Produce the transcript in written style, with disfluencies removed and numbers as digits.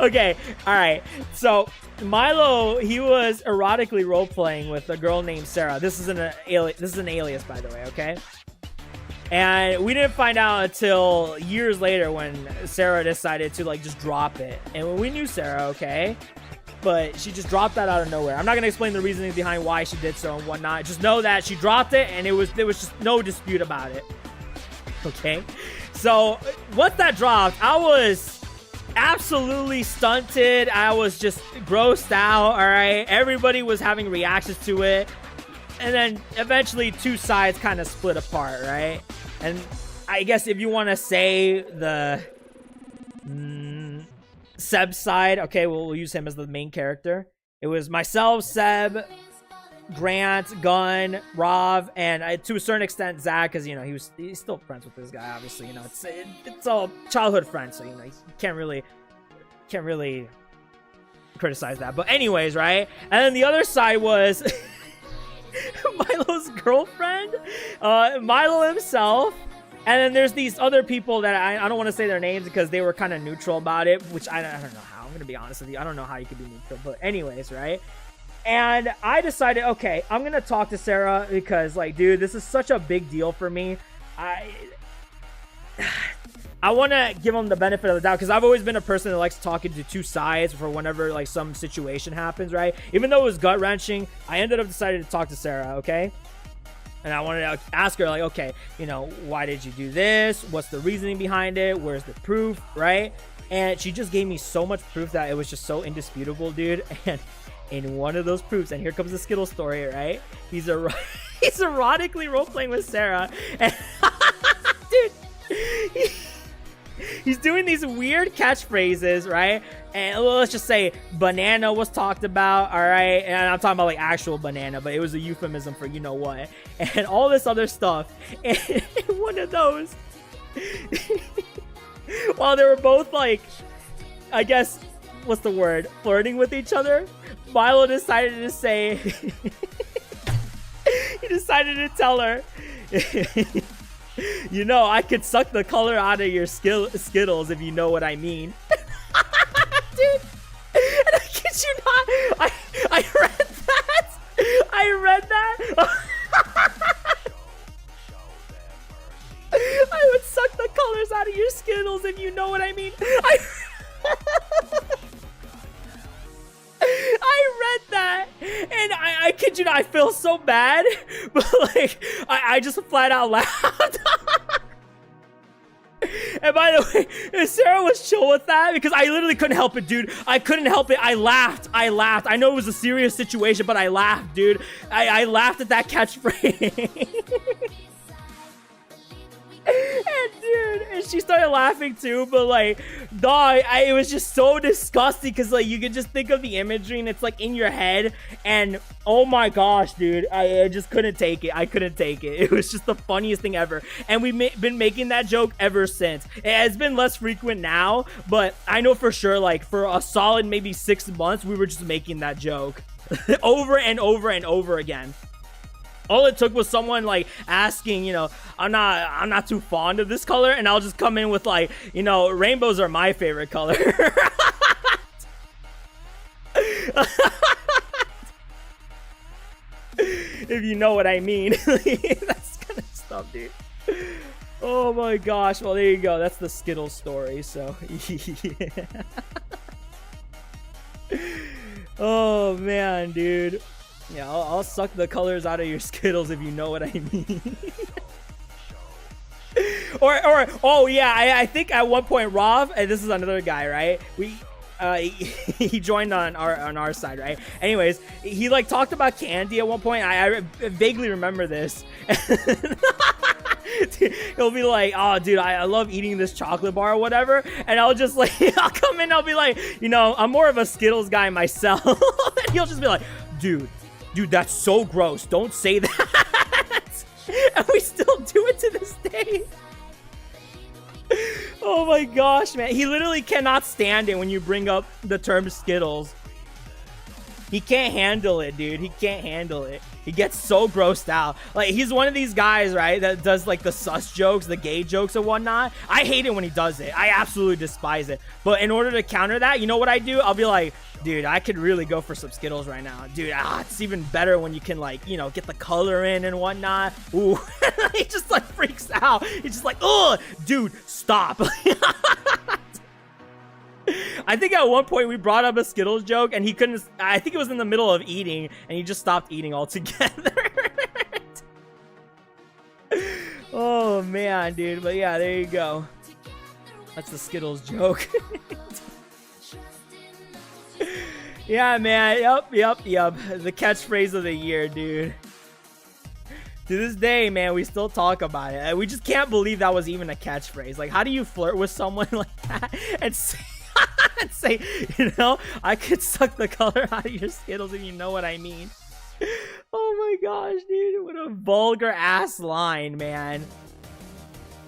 Okay, all right. So Milo, he was erotically role playing with a girl named Sarah. This is an alias, by the way. Okay. And we didn't find out until years later when Sarah decided to like just drop it. And we knew Sarah, okay, but she just dropped that out of nowhere. I'm not gonna explain the reasoning behind why she did so and whatnot. Just know that she dropped it, and there was just no dispute about it. Okay, so once that dropped, I was absolutely stunted. I was just grossed out. All right, everybody was having reactions to it, and then eventually two sides kind of split apart, right? And I guess if you want to say the Seb side, okay, we'll use him as the main character. It was myself, Seb, Grant, Gunn, Rav, and to a certain extent Zach, because you know he's still friends with this guy. Obviously, you know it's all childhood friends, so you know you can't really criticize that. But anyways, right? And then the other side was Milo's girlfriend, Milo himself, and then there's these other people that I don't want to say their names because they were kind of neutral about it, which I don't know how. I'm gonna be honest with you, I don't know how you could be neutral, but anyways, right? And I decided, okay, I'm gonna talk to Sarah because, like, dude, this is such a big deal for me. I want to give them the benefit of the doubt because I've always been a person that likes talking to two sides for whenever like some situation happens, right? Even though it was gut wrenching, I ended up deciding to talk to Sarah, okay? And I wanted to ask her, like, okay, you know, why did you do this? What's the reasoning behind it? Where's the proof, right? And she just gave me so much proof that it was just so indisputable, dude. And in one of those proofs, and here comes the Skittles story, right? He's erotically role playing with Sarah, and dude. He's doing these weird catchphrases, right? And let's just say banana was talked about, all right? And I'm talking about like actual banana, but it was a euphemism for you know what. And all this other stuff. And one of those, while they were both like, I guess, what's the word? Flirting with each other, Milo decided to say, he decided to tell her, you know, I could suck the color out of your Skittles if you know what I mean. Dude, and I kid you not, I read that. I read that. I would suck the colors out of your Skittles if you know what I mean. I read that, and I kid you not, I feel so bad, but like, I just flat out laughed. And by the way, Sarah was chill with that because I literally couldn't help it, dude. I couldn't help it. I laughed. I know it was a serious situation, but I laughed, dude. I laughed at that catchphrase. And dude, and she started laughing too, but like, dog, it was just so disgusting because like you could just think of the imagery and it's like in your head, and oh my gosh, dude, I just couldn't take it. I couldn't take it. It was just the funniest thing ever, and we've been making that joke ever since. It has been less frequent now, but I know for sure, like for a solid maybe 6 months, we were just making that joke over and over and over again. All it took was someone like asking, you know, I'm not too fond of this color, and I'll just come in with like, you know, rainbows are my favorite color. If you know what I mean. That's kind of stuff, dude. Oh my gosh. Well, there you go. That's the Skittles story. So, yeah. Oh man, dude. Yeah, I'll suck the colors out of your Skittles if you know what I mean. or oh yeah, I think at one point Rav, and this is another guy, right? He joined on our side, right? Anyways, he like talked about candy at one point. I vaguely remember this. He'll be like, oh dude, I love eating this chocolate bar or whatever, and I'll just like I'll come in, I'll be like, you know, I'm more of a Skittles guy myself. And he'll just be like, dude, that's so gross, don't say that. And we still do it to this day. Oh my gosh, man, he literally cannot stand it when you bring up the term Skittles. He can't handle it, dude. He can't handle it. He gets so grossed out. Like, he's one of these guys, right, that does like the sus jokes, the gay jokes and whatnot. I hate it when he does it. I absolutely despise it. But in order to counter that, you know what I do? I'll be like, dude, I could really go for some Skittles right now. Dude, it's even better when you can, like, you know, get the color in and whatnot. Ooh. He just, like, freaks out. He's just like, oh, dude, stop. I think at one point we brought up a Skittles joke and he couldn't, I think it was in the middle of eating and he just stopped eating altogether. Oh, man, dude. But yeah, there you go. That's the Skittles joke. Yeah, man. Yep. The catchphrase of the year, dude. To this day, man, we still talk about it. We just can't believe that was even a catchphrase. Like, how do you flirt with someone like that and say, you know, I could suck the color out of your Skittles if you know what I mean. Oh my gosh, dude. What a vulgar ass line, man.